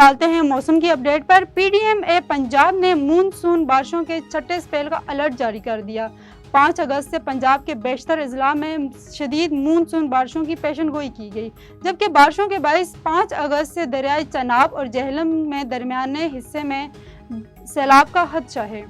डालते हैं मौसम की अपडेट पर। PDMA पंजाब ने मानसून बारिशों के छठे स्पेल का अलर्ट जारी कर दिया। 5 अगस्त से पंजाब के बेशतर अजला में शदीद मानसून बारिशों की पेशन गोई की गई, जबकि बारिशों के बायस 5 अगस्त से दरियाई चनाब और जेहलम में दरमियाने हिस्से में सैलाब का खदशा है।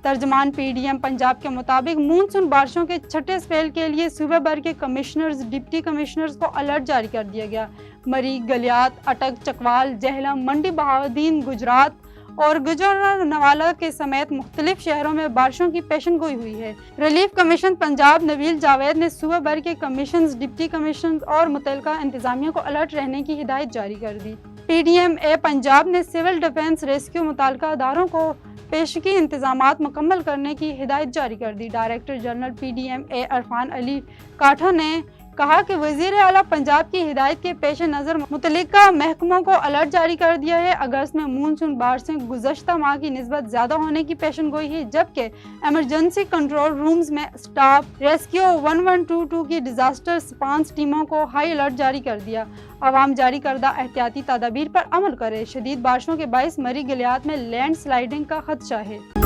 तर्जमान PDM पंजाब के मुताबिक मानसून बारिशों के छठे स्पेल के लिए सूबे भर के कमिश्नर्स, डिप्टी कमिश्नर्स को अलर्ट जारी कर दिया गया। मरी, गलियात, अटक, चकवाल, जेहलम, मंडी बहाउद्दीन, गुजरात और गुजरांवाला के समेत मुख्तलिफ शहरों में बारिशों की पेशन गोई हुई है। रिलीफ कमीशन पंजाब नवील जावेद ने सूबे भर के कमीशंस, डिप्टी कमीशंस और मुतल्लिका इंतजामिया को अलर्ट रहने की हिदायत जारी कर दी। PDMA पंजाब ने सिविल डिफेंस, रेस्क्यू मुतल्लिका अदारों को पेशगी इंतजामात मुकम्मल करने की हिदायत जारी कर दी। Director general PDMA Irfan Ali Katha ने कहा कि वज़ीर आला पंजाब की हिदायत के पेश नज़र मुतल्लिका महकमों को अलर्ट जारी कर दिया है। अगस्त में मानसून बारिशें गुज़श्ता माह की निस्बत ज़्यादा होने की पेशन गोई है, जबकि एमरजेंसी कंट्रोल रूम्स में स्टाफ रेस्क्यू 1122 की डिजास्टर रिस्पांस टीमों को हाई अलर्ट जारी कर दिया। अवाम जारी करदा एहतियाती तदाबीर पर अमल करे। शदीद बारिशों के बायस मरी गलियात में लैंड स्लाइडिंग का खदशा है।